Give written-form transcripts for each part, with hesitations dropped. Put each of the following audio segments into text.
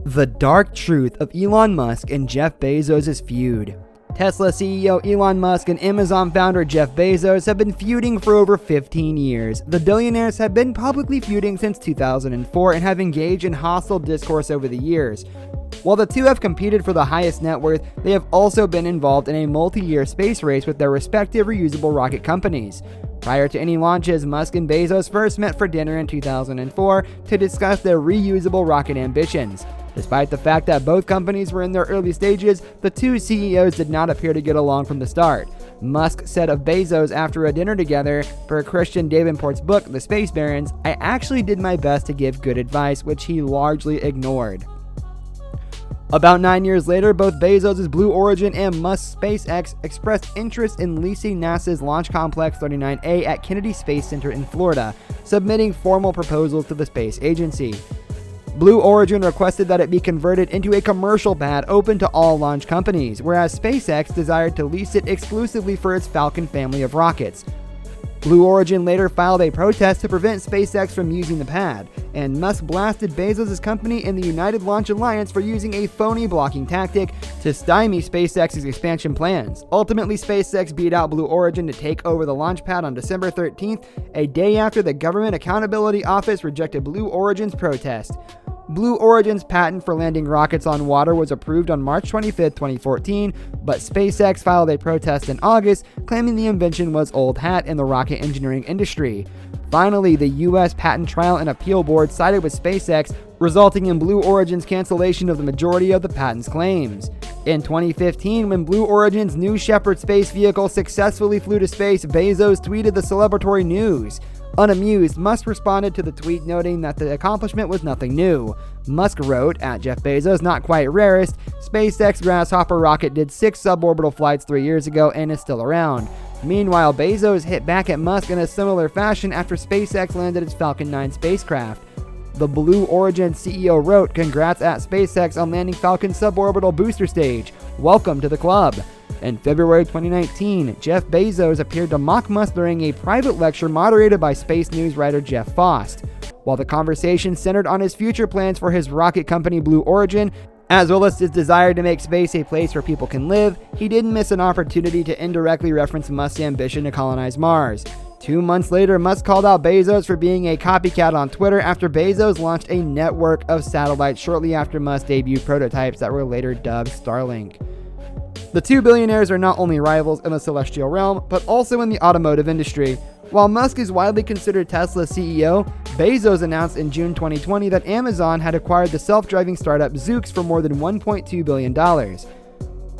The dark truth of Elon Musk and Jeff Bezos' feud. Tesla CEO Elon Musk and Amazon founder Jeff Bezos have been feuding for over 15 years. The billionaires have been publicly feuding since 2004 and have engaged in hostile discourse over the years. While the two have competed for the highest net worth, they have also been involved in a multi-year space race with their respective reusable rocket companies. Prior to any launches, Musk and Bezos first met for dinner in 2004 to discuss their reusable rocket ambitions. Despite the fact that both companies were in their early stages, the two CEOs did not appear to get along from the start. Musk said of Bezos after a dinner together, per Christian Davenport's book, The Space Barons, "I actually did my best to give good advice, which he largely ignored." About 9 years later, both Bezos' Blue Origin and Musk's SpaceX expressed interest in leasing NASA's Launch Complex 39A at Kennedy Space Center in Florida, submitting formal proposals to the space agency. Blue Origin requested that it be converted into a commercial pad open to all launch companies, whereas SpaceX desired to lease it exclusively for its Falcon family of rockets. Blue Origin later filed a protest to prevent SpaceX from using the pad, and Musk blasted Bezos' company in the United Launch Alliance for using a phony blocking tactic to stymie SpaceX's expansion plans. Ultimately, SpaceX beat out Blue Origin to take over the launch pad on December 13th, a day after the Government Accountability Office rejected Blue Origin's protest. Blue Origin's patent for landing rockets on water was approved on March 25, 2014, but SpaceX filed a protest in August, claiming the invention was old hat in the rocket engineering industry. Finally, the U.S. Patent Trial and Appeal Board sided with SpaceX, resulting in Blue Origin's cancellation of the majority of the patent's claims. In 2015, when Blue Origin's New Shepard space vehicle successfully flew to space, Bezos tweeted the celebratory news. Unamused, Musk responded to the tweet noting that the accomplishment was nothing new. Musk wrote, at Jeff Bezos, not quite rarest, SpaceX Grasshopper rocket did 6 suborbital flights 3 years ago and is still around. Meanwhile, Bezos hit back at Musk in a similar fashion after SpaceX landed its Falcon 9 spacecraft. The Blue Origin CEO wrote, "Congrats at SpaceX on landing Falcon suborbital booster stage. Welcome to the club." In February 2019, Jeff Bezos appeared to mock Musk during a private lecture moderated by space news writer Jeff Faust. While the conversation centered on his future plans for his rocket company Blue Origin, as well as his desire to make space a place where people can live, he didn't miss an opportunity to indirectly reference Musk's ambition to colonize Mars. 2 months later, Musk called out Bezos for being a copycat on Twitter after Bezos launched a network of satellites shortly after Musk debuted prototypes that were later dubbed Starlink. The two billionaires are not only rivals in the celestial realm, but also in the automotive industry. While Musk is widely considered Tesla's CEO, Bezos announced in June 2020 that Amazon had acquired the self-driving startup Zoox for more than $1.2 billion.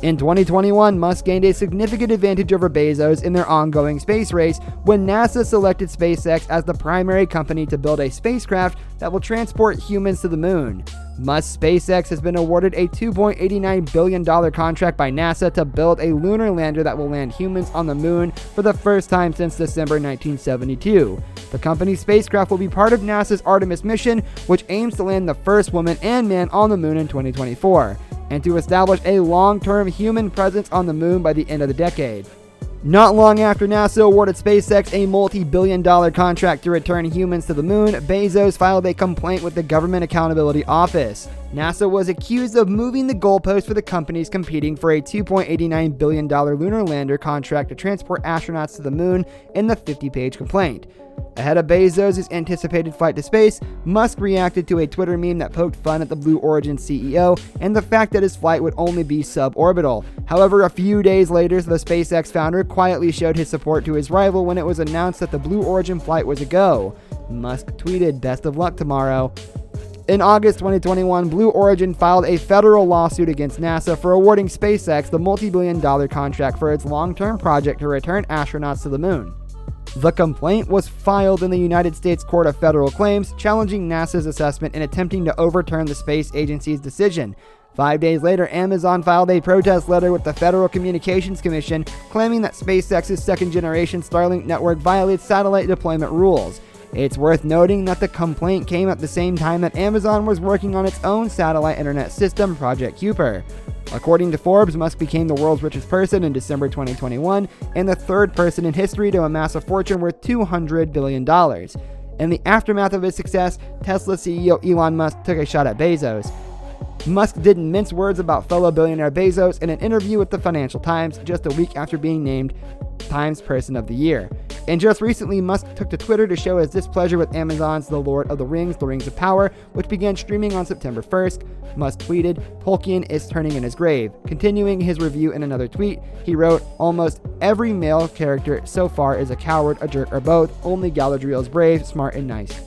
In 2021, Musk gained a significant advantage over Bezos in their ongoing space race when NASA selected SpaceX as the primary company to build a spacecraft that will transport humans to the moon. Musk's SpaceX has been awarded a $2.89 billion contract by NASA to build a lunar lander that will land humans on the moon for the first time since December 1972. The company's spacecraft will be part of NASA's Artemis mission, which aims to land the first woman and man on the moon in 2024, and to establish a long-term human presence on the moon by the end of the decade. Not long after NASA awarded SpaceX a multi-billion-dollar contract to return humans to the moon, Bezos filed a complaint with the Government Accountability Office. NASA was accused of moving the goalpost for the companies competing for a $2.89 billion lunar lander contract to transport astronauts to the moon in the 50-page complaint. Ahead of Bezos' anticipated flight to space, Musk reacted to a Twitter meme that poked fun at the Blue Origin CEO and the fact that his flight would only be suborbital. However, a few days later, the SpaceX founder quietly showed his support to his rival when it was announced that the Blue Origin flight was a go. Musk tweeted, "Best of luck tomorrow." In August 2021, Blue Origin filed a federal lawsuit against NASA for awarding SpaceX the multi-billion-dollar contract for its long-term project to return astronauts to the moon. The complaint was filed in the United States Court of Federal Claims, challenging NASA's assessment and attempting to overturn the space agency's decision. 5 days later, Amazon filed a protest letter with the Federal Communications Commission, claiming that SpaceX's second-generation Starlink network violates satellite deployment rules. It's worth noting that the complaint came at the same time that Amazon was working on its own satellite internet system, Project Kuiper. According to Forbes, Musk became the world's richest person in December 2021 and the third person in history to amass a fortune worth $200 billion. In the aftermath of his success, Tesla CEO Elon Musk took a shot at Bezos. Musk didn't mince words about fellow billionaire Bezos in an interview with the Financial Times just a week after being named Times Person of the Year. And just recently, Musk took to Twitter to show his displeasure with Amazon's The Lord of the Rings, The Rings of Power, which began streaming on September 1st. Musk tweeted, "Tolkien is turning in his grave." Continuing his review in another tweet, he wrote, "Almost every male character so far is a coward, a jerk, or both. Only Galadriel is brave, smart, and nice."